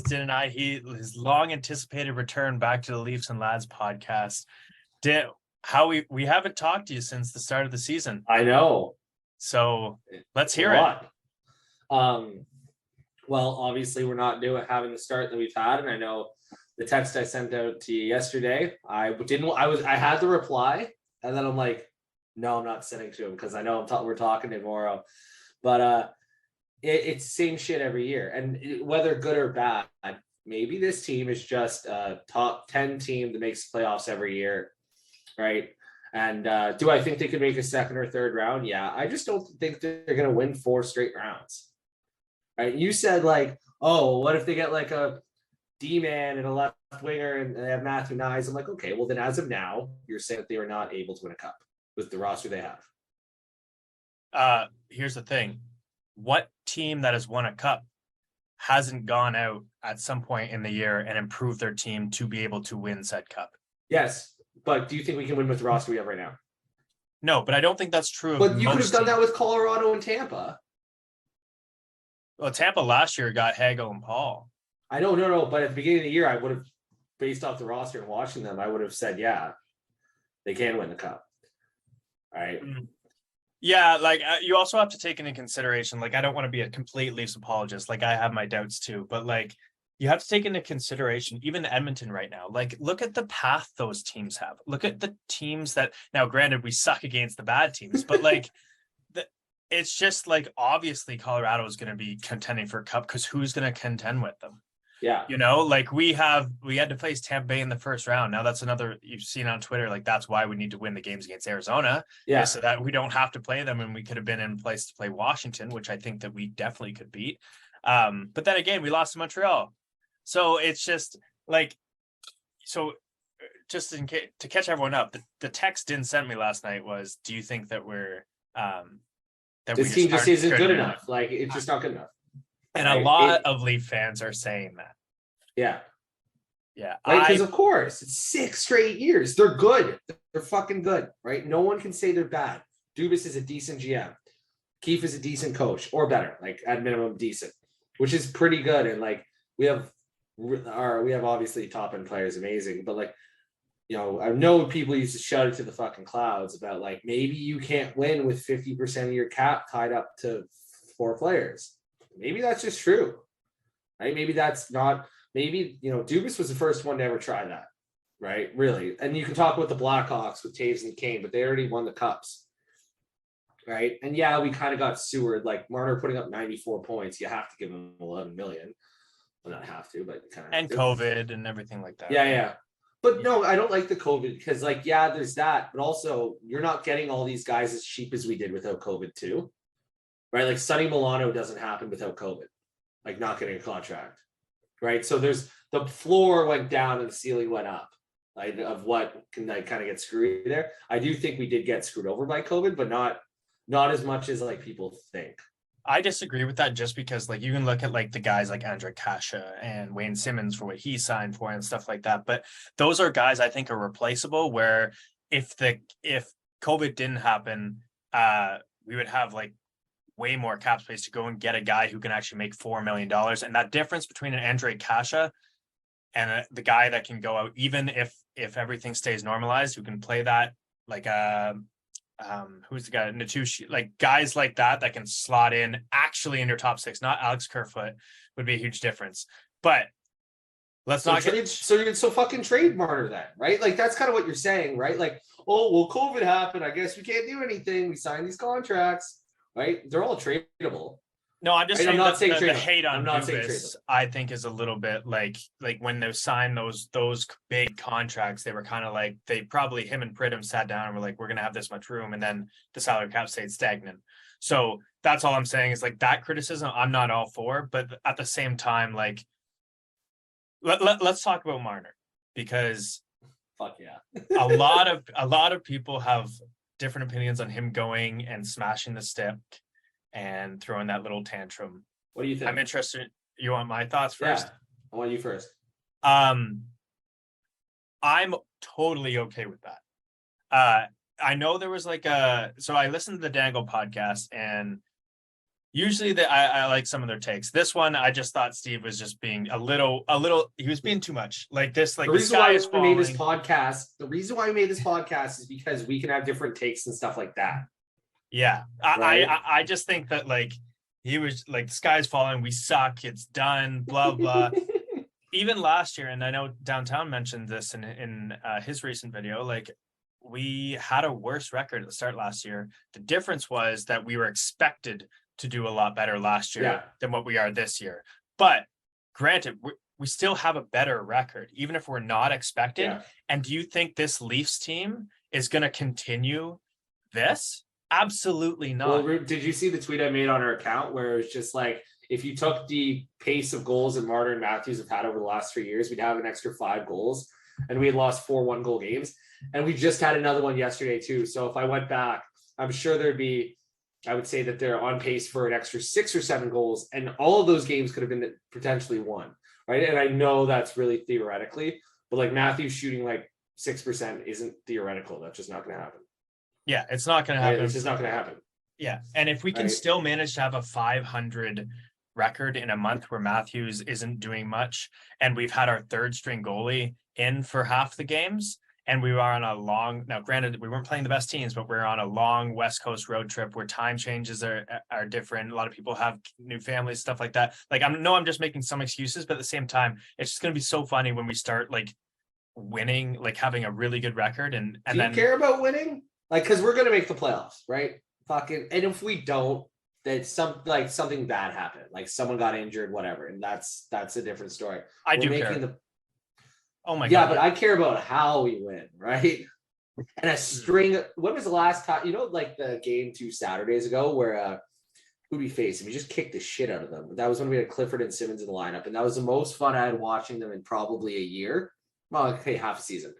guys, Din and I, his long anticipated return back to the Leafs and Lads podcast. Din, we haven't talked to you since the start of the season. I know. So let's hear it. Well, obviously we're not having the start that we've had, and I know the text I sent out to you yesterday. I had the reply, and then I'm like, no, I'm not sending to him because I know we're talking tomorrow. But it's the same shit every year, and whether good or bad, maybe this team is just a top 10 team that makes playoffs every year, right? And do I think they could make a second or third round? Yeah, I just don't think they're going to win 4 straight rounds. Right? You said like, oh, what if they get like a D-man and a left winger and they have Matthew Knies? I'm like, okay, well then as of now, you're saying that they are not able to win a cup with the roster they have. Here's the thing. What team that has won a cup hasn't gone out at some point in the year and improved their team to be able to win said cup? Yes, but do you think we can win with the roster we have right now? No, but I don't think that's true. But you could have done that with Colorado and Tampa. Well, Tampa last year got Hagel and Paul. I know, no. But at the beginning of the year, I would have, based off the roster and watching them, I would have said, yeah, they can win the cup. All right. Yeah, like you also have to take into consideration, like I don't want to be a complete Leafs apologist. Like I have my doubts too, but like you have to take into consideration even Edmonton right now. Like look at the path those teams have. Look at the teams that now, granted, we suck against the bad teams, but like it's just like obviously Colorado is going to be contending for a cup because who's going to contend with them? Yeah. You know, like we had to face Tampa Bay in the first round. Now that's another, you've seen on Twitter, like that's why we need to win the games against Arizona. Yeah. So that we don't have to play them and we could have been in place to play Washington, which I think that we definitely could beat. But then again, we lost to Montreal. So it's just like, so just in case, to catch everyone up, the text Din sent me last night was, do you think that we're, that this team just isn't good enough? Like it's just not good enough. And a lot of Leaf fans are saying that. Yeah. Yeah. Right. Because of course, it's 6 straight years. They're good. They're fucking good. Right. No one can say they're bad. Dubas is a decent GM. Keefe is a decent coach or better, like at minimum decent, which is pretty good. And like we have obviously top end players, amazing. But like, you know, I know people used to shout it to the fucking clouds about like maybe you can't win with 50% of your cap tied up to 4 players. Maybe that's just true, right? Maybe that's not. Maybe, you know, Dubas was the first one to ever try that, right? Really. And you can talk about the Blackhawks with Taves and Kane, but they already won the cups, right? And yeah, we kind of got sewered. Like Marner putting up 94 points, you have to give him 11 million. Well, not have to, but kind of. And COVID and everything like that. Yeah. But no, I don't like the COVID because, like, yeah, there's that, but also you're not getting all these guys as cheap as we did without COVID too. Right, like Sonny Milano doesn't happen without COVID, like not getting a contract, right? So there's the floor went down and the ceiling went up, like of what can like kind of get screwed there. I do think we did get screwed over by COVID, but not as much as like people think. I disagree with that just because like you can look at like the guys like Andre Kasha and Wayne Simmons for what he signed for and stuff like that, but those are guys I think are replaceable. Where if COVID didn't happen, we would have like way more cap space to go and get a guy who can actually make $4 million. And that difference between an Andre Kasha and the guy that can go out, even if everything stays normalized, who can play that like who's the guy, Natushi, like guys like that can slot in actually in your top 6, not Alex Kerfoot, would be a huge difference. But let's not get so fucking trade Marner then, right? Like that's kind of what you're saying, right? Like, oh well, COVID happened, I guess we can't do anything. We signed these contracts. Right, they're all tradable. No, I'm just saying that the hate on Dubas, I think, is a little bit like when they signed those big contracts, they were kind of like him and Pridham sat down and were like, we're gonna have this much room, and then the salary cap stayed stagnant. So that's all I'm saying is like that criticism I'm not all for, but at the same time, like let's talk about Marner because fuck yeah, a lot of people have different opinions on him going and smashing the stick and throwing that little tantrum. What do you think? I'm interested. You want my thoughts first? Yeah, I want you first. I'm totally okay with that. I know there was like so I listened to the Dangle podcast and Usually I like some of their takes. This one, I just thought Steve was just being a little, he was being too much. Like this, like The the reason sky why is we made this falling. podcast, is because we can have different takes and stuff like that. Yeah. Right. I just think that like he was like the sky's falling, we suck, it's done, blah blah. Even last year, and I know Downtown mentioned this in his recent video, like we had a worse record at the start last year. The difference was that we were expected to do a lot better last year Yeah. than what we are this year. But granted, we still have a better record, even if we're not expected. Yeah. And do you think this Leafs team is going to continue this? Absolutely not. Well, did you see the tweet I made on our account where it's just like, if you took the pace of goals that Marner and Matthews have had over the last 3 years, we'd have an extra 5 goals, and we had lost 4 1-goal games. And we just had another one yesterday too. So if I went back, I'm sure I would say that they're on pace for an extra 6 or 7 goals, and all of those games could have been potentially won, right? And I know that's really theoretically, but like Matthews shooting like 6% isn't theoretical. That's just not going to happen. Yeah, it's not going to happen. It's just not going to happen. Yeah, and if we can still manage to have a 500 record in a month where Matthews isn't doing much, and we've had our third string goalie in for half the games, and we were on a long, now granted we weren't playing the best teams, but we're on a long West Coast road trip where time changes are different. A lot of people have new families, stuff like that. Like I'm just making some excuses, but at the same time, it's just going to be so funny when we start like winning, like having a really good record. And do you care about winning? Like, because we're going to make the playoffs, right? Fucking, and if we don't, that something bad happened, like someone got injured, whatever, and that's a different story. I do care. Oh my god. Yeah, but I care about how we win, right? And a string. When was the last time? You know, like the game 2 Saturdays ago where who we faced, and we just kicked the shit out of them. That was when we had Clifford and Simmons in the lineup, and that was the most fun I had watching them in probably a year. Well, okay, half a season.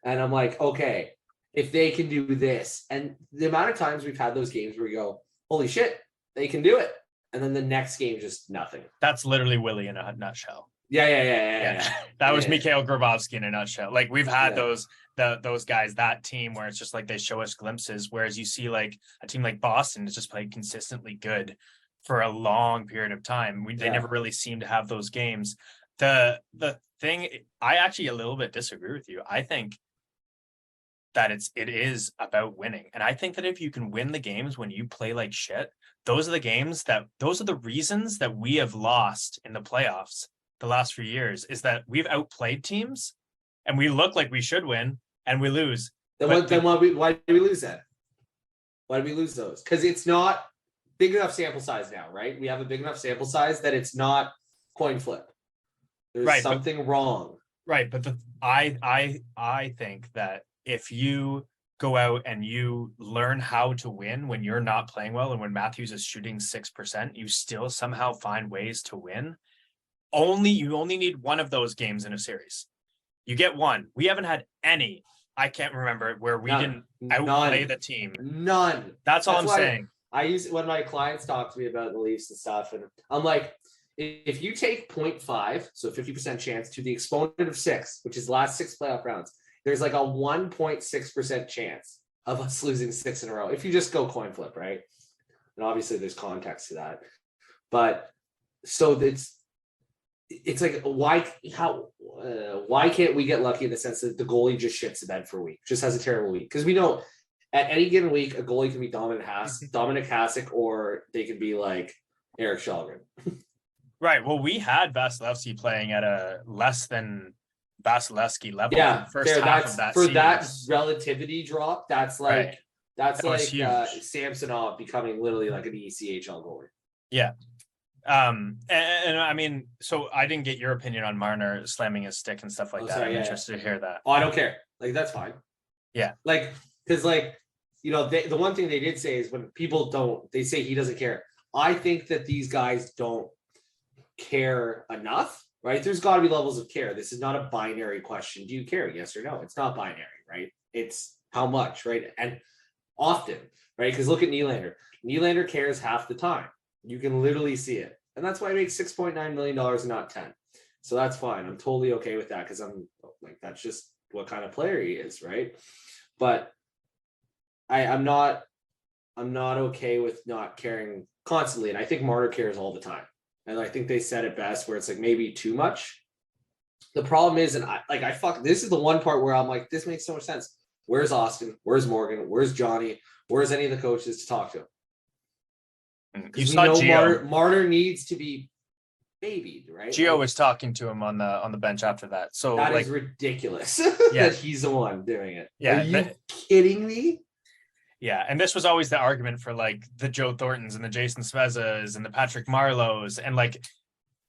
And I'm like, okay, if they can do this, and the amount of times we've had those games where we go, holy shit, they can do it. And then the next game, just nothing. That's literally Willie in a nutshell. Yeah. That was Mikhail Grabovski in a nutshell. Like we've had those guys, that team where it's just like they show us glimpses, whereas you see like a team like Boston has just played consistently good for a long period of time. They never really seem to have those games. The thing, I actually a little bit disagree with you. I think that it is about winning. And I think that if you can win the games when you play like shit, those are the reasons that we have lost in the playoffs the last few years, is that we've outplayed teams and we look like we should win and we lose. Then why do we lose that? Why do we lose those? Because it's not big enough sample size now, right? We have a big enough sample size that it's not coin flip. There's something wrong. Right. But I think that if you go out and you learn how to win when you're not playing well, and when Matthews is shooting 6%, you still somehow find ways to win. You only need one of those games in a series. You get one. We haven't had any. I can't remember where we didn't outplay the team. None. That's all I'm saying. I use when my clients talk to me about the Leafs and stuff, and I'm like, if you take 0.5, so 50% chance, to the exponent of 6, which is the last 6 playoff rounds, there's like a 1.6% chance of us losing 6 in a row if you just go coin flip, right? And obviously there's context to that, but so it's like why can't we get lucky in the sense that the goalie just shits the bed for a week, just has a terrible week? Because we know at any given week a goalie can be Dominic Hasek, or they can be like Eric Kallgren. Right. Well, we had Vasilevsky playing at a less than Vasilevsky level. Yeah, first half of that for series. that relativity drop. That's like right. That's that like Samsonov becoming literally like an ECHL goalie. Yeah. And I mean, so I didn't get your opinion on Marner slamming his stick and stuff like that. I'm interested to hear that. Oh, I don't care. Like, that's fine. Yeah. Like, because like, you know, the one thing they did say is when people they say he doesn't care. I think that these guys don't care enough, right? There's got to be levels of care. This is not a binary question. Do you care? Yes or no? It's not binary, right? It's how much, right? And often, right? Because look at Nylander. Nylander cares half the time. You can literally see it. And that's why he makes $6.9 million and not 10. So that's fine. I'm totally okay with that because I'm like, that's just what kind of player he is, right? But I'm not I'm not okay with not caring constantly. And I think Marner cares all the time. And I think they said it best where it's like maybe too much. The problem is, and this is the one part where I'm like, this makes so much sense. Where's Austin? Where's Morgan? Where's Johnny? Where's any of the coaches to talk to? You Because we saw know Gio. Marner needs to be babied, right? Gio Like, was talking to him on the bench after that. So that like, is ridiculous yeah, that he's the one doing it. Are yeah, you kidding me? yeah. And this was always the argument for like the Joe Thorntons and the Jason Spezas and the Patrick Marlows. And like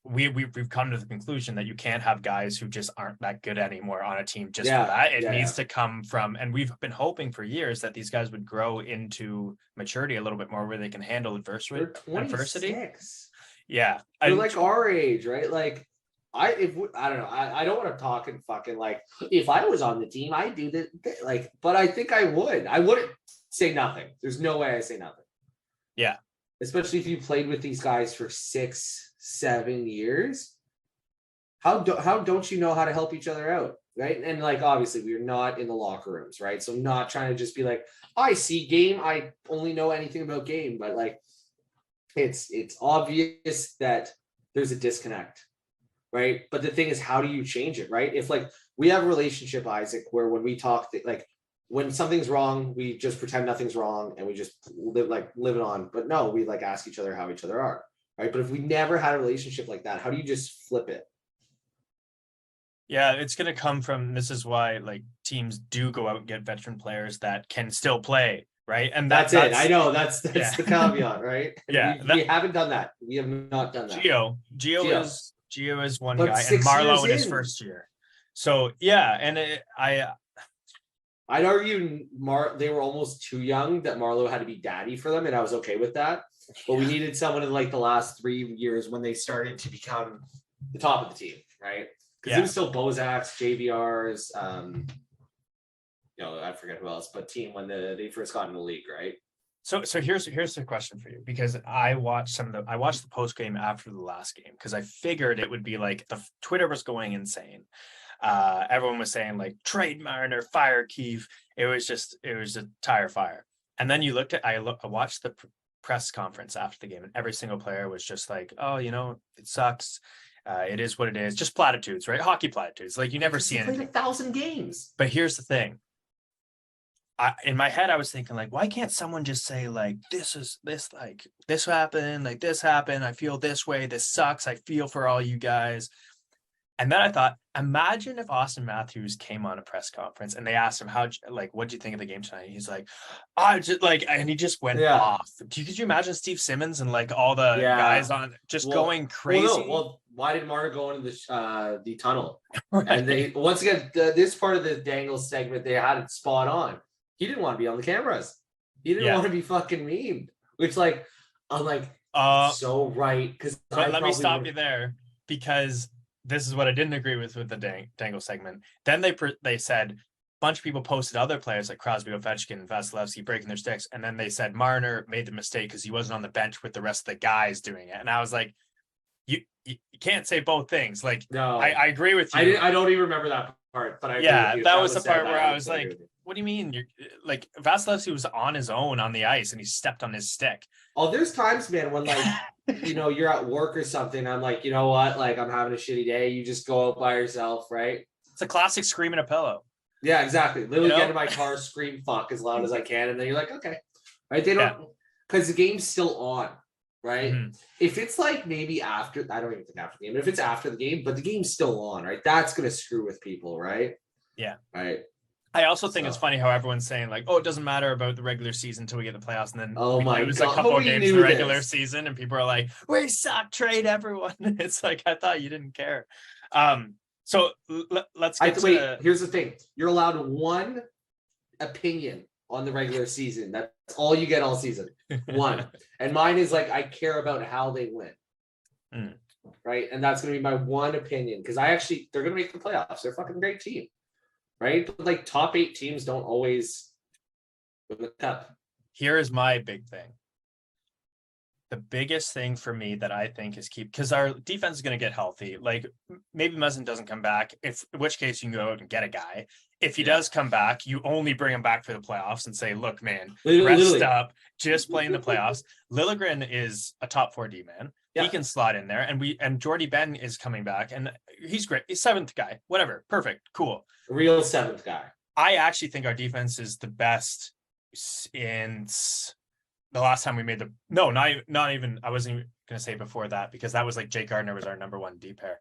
we've come to the conclusion that you can't have guys who just aren't that good anymore on a team just for that. It needs to come from, and we've been hoping for years that these guys would grow into maturity a little bit more where they can handle adversity. Yeah. They're like our age, right? Like I don't know. I don't want to talk and fucking like if I was on the team, I'd do that. Like, but I think I would. I wouldn't say nothing. There's no way I say nothing. Yeah. Especially if you played with these guys for 6-7 years. How don't you know how to help each other out? Right. And like obviously we're not in the locker rooms, right? So I'm not trying to just be like, I see game, I only know anything about game, but like it's obvious that there's a disconnect, right? But the thing is, how do you change it, right? If like we have a relationship, Isaac, where when we talk, like when something's wrong, we just pretend nothing's wrong and we just live it on. But no, we like ask each other how each other are, right? But if we never had a relationship like that, how do you just flip it? Yeah, it's going to come from, this is why like teams do go out and get veteran players that can still play, right? And that's it. I know that's the caveat, right? Yeah, we haven't done that. We have not done that. Gio is one guy, and Marleau in his first year. So yeah, and I'd argue they were almost too young that Marleau had to be daddy for them, and I was okay with that. But we needed someone in like the last 3 years when they started to become the top of the team, right? Because it was still Bozak's, JVR's, I forget who else, but team when they first got in the league, right? So here's the question for you, because I watched the post game after the last game because I figured it would be like the Twitter was going insane. Everyone was saying like trade Marner, fire Keefe. It was a tire fire. And then I watched the press conference after the game, and every single player was just like, oh, it sucks. It is what it is. Just platitudes, right? Hockey platitudes. Like you never see anything. Played 1,000 games. But here's the thing. In my head, I was thinking like, why can't someone just say like, this happened, like this happened. I feel this way. This sucks. I feel for all you guys. And then I thought, imagine if Austin Matthews came on a press conference and they asked him what do you think of the game tonight? He's like, and he just went off. Could you imagine Steve Simmons and like all the guys on just going crazy? Well, why did Marner go into the tunnel? Right. And they once again, this part of the Dangle segment, they had it spot on. He didn't want to be on the cameras. He didn't want to be fucking memed. Which like, I'm like, so right. Because let me stop you there, because this is what I didn't agree with the Dangle segment. Then they said a bunch of people posted other players like Crosby, Ovechkin, and Vasilevsky breaking their sticks. And then they said Marner made the mistake because he wasn't on the bench with the rest of the guys doing it. And I was like, you can't say both things. Like, no, I agree with you. I don't even remember that part, but that was the part where I was like, what do you mean? You're like, Vasilevsky was on his own on the ice and he stepped on his stick. Oh, there's times, man, when like, you're at work or something. I'm like, you know what? Like, I'm having a shitty day. You just go out by yourself, right? It's a classic scream in a pillow. Yeah, exactly. Literally get in my car, scream fuck as loud as I can. And then you're like, okay. Right? They don't, because the game's still on, right? Mm-hmm. If it's like maybe after, I don't even think after the game, but if it's after the game, but the game's still on, right? That's going to screw with people, right? Yeah. Right. I also think it's funny how everyone's saying like, oh, it doesn't matter about the regular season until we get the playoffs, and then we lose a couple of games in the regular season, and people are like, we suck, trade everyone. It's like, I thought you didn't care. So let's get to... Here's the thing: you're allowed one opinion on the regular season. That's all you get all season. One, and mine is like, I care about how they win, right? And that's going to be my one opinion, because they're going to make the playoffs. They're a fucking great team. Right? But like top 8 teams don't always win the cup. Here is my big thing. the biggest thing for me that I think is because our defense is going to get healthy. Like maybe Muzzin doesn't come back, in which case you can go out and get a guy. If he does come back, you only bring him back for the playoffs and say, look, man, rest up, just play in the playoffs. Liljegren is a top 4D man. Yeah. He can slot in there. And Jordy Ben is coming back and he's great. He's 7th guy, whatever. Perfect. Cool. Real 7th guy. I actually think our defense is the best in the last time we made not even I wasn't even gonna say before that, because that was like Jake Gardiner was our number 1 D pair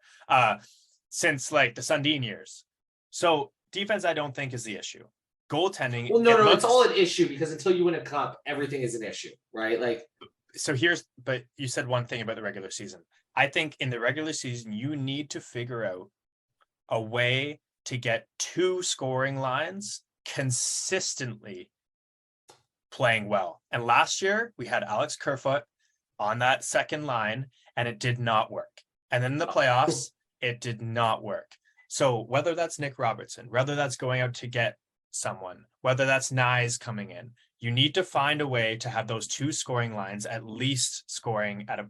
since like the Sundin years. So defense I don't think is the issue. Goaltending, well, no, it's all an issue, because until you win a cup, everything is an issue, right? Like, so but you said one thing about the regular season. I think in the regular season you need to figure out a way to get 2 scoring lines consistently playing well. And last year we had Alex Kerfoot on that second line and it did not work. And then in the playoffs, it did not work. So whether that's Nick Robertson, whether that's going out to get someone, whether that's Nyes coming in, you need to find a way to have those 2 scoring lines at least scoring at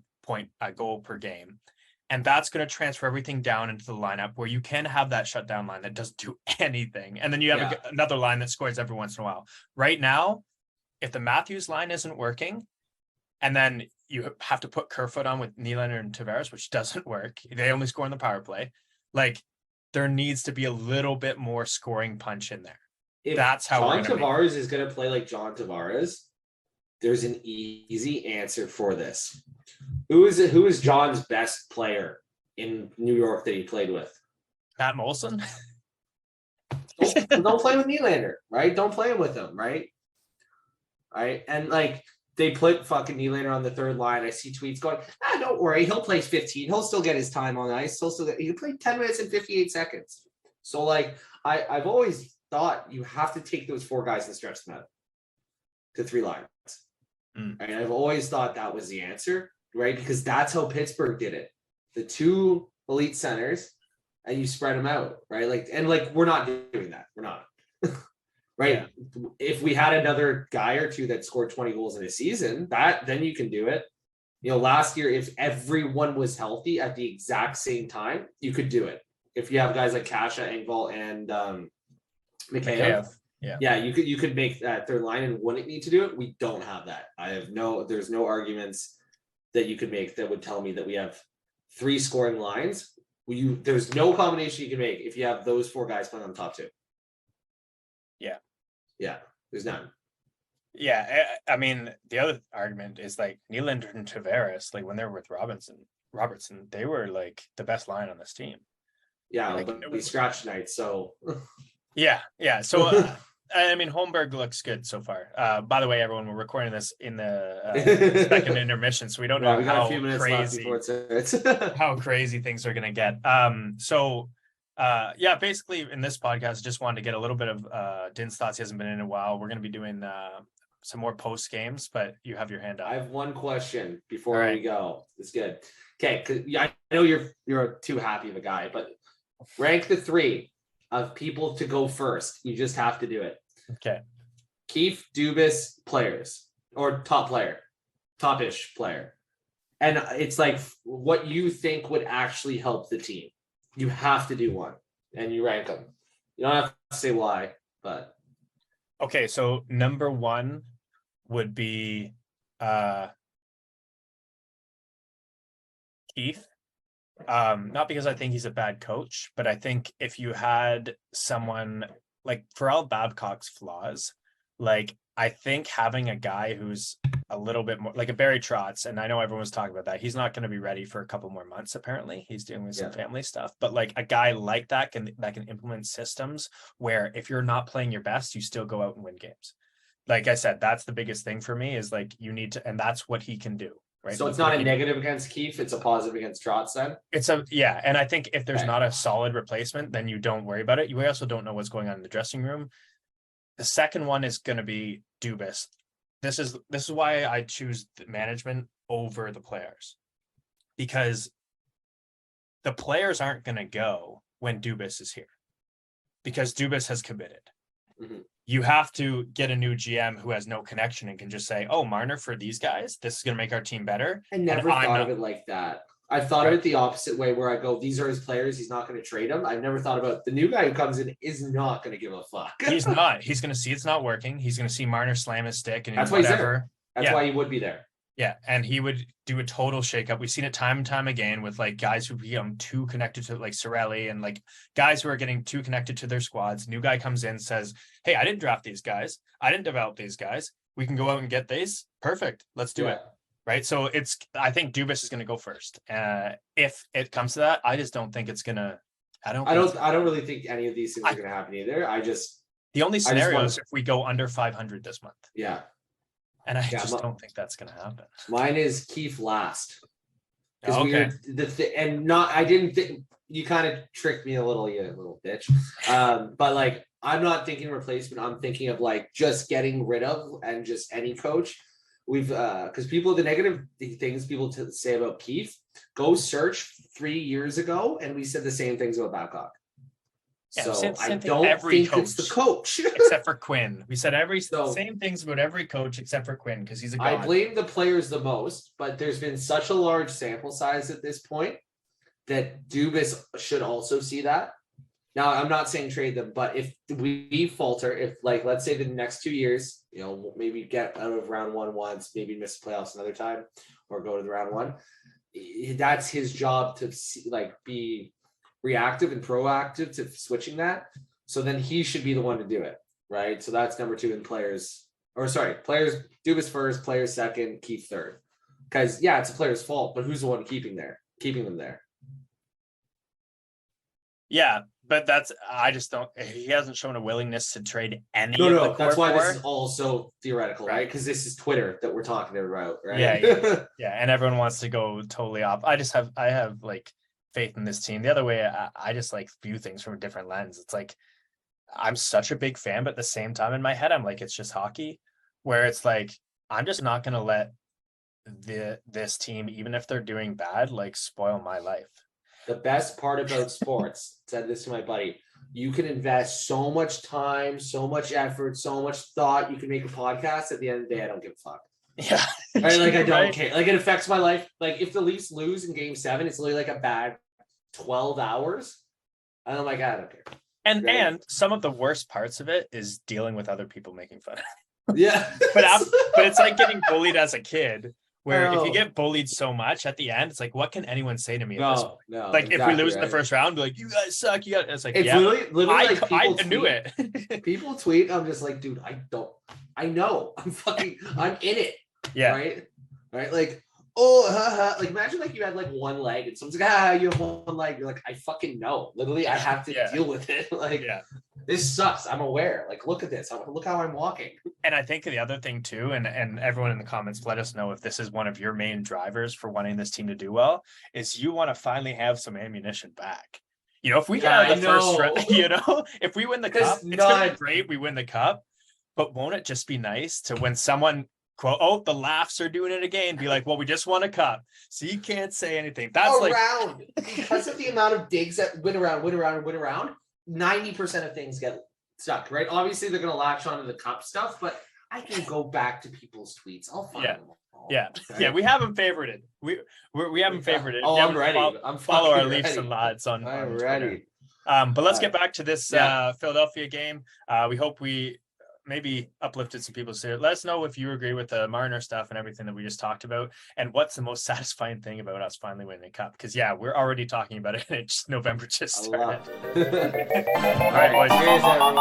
a goal per game. And that's going to transfer everything down into the lineup where you can have that shutdown line that doesn't do anything. And then you have another line that scores every once in a while. Right now, if the Matthews line isn't working, and then you have to put Kerfoot on with Nylander and Tavares, which doesn't work. They only score in the power play. Like, there needs to be a little bit more scoring punch in there. That's how John Tavares is going to play like John Tavares. There's an easy answer for this. Who is John's best player in New York that he played with? Matt Molson. Don't play with Nylander, right? Don't play him with him, right? Right. And like, they put fucking Nylander on the 3rd line. I see tweets going, don't worry, he'll play 15. He'll still get his time on ice. He play 10 minutes and 58 seconds. So like, I've always thought you have to take those 4 guys and stretch them out to 3 lines. Right? I've always thought that was the answer, right? Because that's how Pittsburgh did it. The 2 elite centers, and you spread them out, right? Like, we're not doing that. We're not. Right. Yeah. If we had another guy or 2 that scored 20 goals in a season, then you can do it. You know, last year, if everyone was healthy at the exact same time, you could do it. If you have guys like Kasha, Engvall, and Mikheyev, you could make that 3rd line and wouldn't need to do it. We don't have that. There's no arguments that you could make that would tell me that we have 3 scoring lines. There's no combination you can make if you have those 4 guys playing on the top 2. Yeah, there's none. Yeah, I mean, the other argument is like Nylander and Tavares, like when they were with Robertson, they were like the best line on this team. Yeah, like, but we scratched tonight, so. Yeah. So, I mean, Holmberg looks good so far. By the way, everyone, we're recording this in the second intermission, so we don't know how crazy things are going to get. Basically in this podcast, just wanted to get a little bit of Din's thoughts. He hasn't been in a while. We're going to be doing some more post games, but you have your hand up. I have one question before we go. It's good. Okay, I know you're too happy of a guy, but rank the 3 of people to go first. You just have to do it. Okay. Keefe, Dubas, players, or top-ish player. And it's like what you think would actually help the team. You have to do one, and you rank them. You don't have to say why, but. Okay, so number 1 would be Keith. Not because I think he's a bad coach, but I think if you had someone like, for all Babcock's flaws, like, I think having a guy who's a little bit more like a Barry Trotz, and I know everyone's talking about that. He's not going to be ready for a couple more months. Apparently, he's dealing with some family stuff. But like a guy like that can implement systems where if you're not playing your best, you still go out and win games. Like I said, that's the biggest thing for me is like you need to, and that's what he can do. Right. So it's not a negative against Keefe; it's a positive against Trotz. Then and I think if there's not a solid replacement, then you don't worry about it. You also don't know what's going on in the dressing room. The second one is going to be Dubas. This is why I choose the management over the players, because the players aren't going to go when Dubas is here, because Dubas has committed. Mm-hmm. you have to get a new GM who has no connection and can just say, "Oh, Marner for these guys, this is going to make our team better." I never thought of it like that. I've thought of it the opposite way, where I go, these are his players. He's not going to trade them. I've never thought about the new guy who comes in is not going to give a fuck. He's not. He's going to see it's not working. He's going to see Marner slam his stick and That's why he's whatever. there. That's why he would be there. Yeah, and he would do a total shakeup. We've seen it time and time again with like guys who become too connected to like Cirelli and like guys who are getting too connected to their squads. New guy comes in, says, "Hey, I didn't draft these guys. I didn't develop these guys. We can go out and get these. Perfect. Let's do it." Right. So I think Dubas is going to go first. If it comes to that, I just don't think it's going to. I don't really think any of these things are going to happen either. The only scenario is if we go under 500 this month. Yeah. And I just don't think that's going to happen. Mine is Keefe last. Okay. I didn't think you kind of tricked me a little, you little bitch. But like, I'm not thinking replacement. I'm thinking of like just getting rid of and just any coach. We've because the negative things people say about Keefe, go search 3 years ago, and we said the same things about Babcock. Yeah, so I don't think it's the coach except for Quinn. We said same things about every coach except for Quinn because he's a god. I blame the players the most, but there's been such a large sample size at this point that Dubas should also see that. Now, I'm not saying trade them, but if we falter, if like let's say the next 2 years, maybe get out of round one once, maybe miss the playoffs another time, or go to the round one, that's his job to see, like be reactive and proactive to switching that. So then he should be the one to do it, right? So that's number 2 in players. Players, Dubas first, players second, Keefe third. Because it's a player's fault, but who's the one keeping them there? Yeah, but I just don't. He hasn't shown a willingness to trade any. No. That's why this is also theoretical, right? Because this is Twitter that we're talking about, right? Yeah, and everyone wants to go totally off. I have like faith in this team. The other way, I just like view things from a different lens. It's like I'm such a big fan, but at the same time in my head, I'm like, it's just hockey, where it's like I'm just not going to let this team, even if they're doing bad, like spoil my life. The best part about sports, said this to my buddy, you can invest so much time, so much effort, so much thought. You can make a podcast. At the end of the day, I don't give a fuck. Yeah. Right? Like I don't care. Like it affects my life. Like if the Leafs lose in game 7, it's literally like a bad 12 hours. And I'm like, I don't care. And some of the worst parts of it is dealing with other people making fun. Yeah. but it's like getting bullied as a kid. Where if you get bullied so much at the end, it's like, what can anyone say to me at this point? No. Like if we lose in the first round, be like, you guys suck. It's like, it's literally like I knew it. People tweet. I'm just like, dude, I know. I'm in it. Yeah. Right. Like, like imagine like you had like one leg and someone's like, you have one leg. You're like, I fucking know. Literally, I have to deal with it. Like, this sucks. I'm aware. Like, look at this. Look how I'm walking. And I think the other thing too, and everyone in the comments, let us know if this is one of your main drivers for wanting this team to do well, is you want to finally have some ammunition back. If we get out of the first round, if we win the cup, it's gonna be great. We win the cup, but won't it just be nice to when someone quote, "Oh, the laughs are doing it again," be like, "Well, we just won a cup, so you can't say anything." That's around because of the amount of digs that win around. 90% of things get stuck, right? Obviously, they're going to latch onto the cup stuff, but I can go back to people's tweets. I'll find them all. Yeah. Okay? Yeah, we haven't favorited. We haven't favorited. Oh, I'm ready. Follow our Leafs and Lads on. I'm ready. But let's get back to this Philadelphia game. We hope we maybe uplifted some people's spirit. Let us know if you agree with the Marner stuff and everything that we just talked about, and what's the most satisfying thing about us finally winning the cup. Because we're already talking about it, and November just started. All right, boys. Cheers, everyone.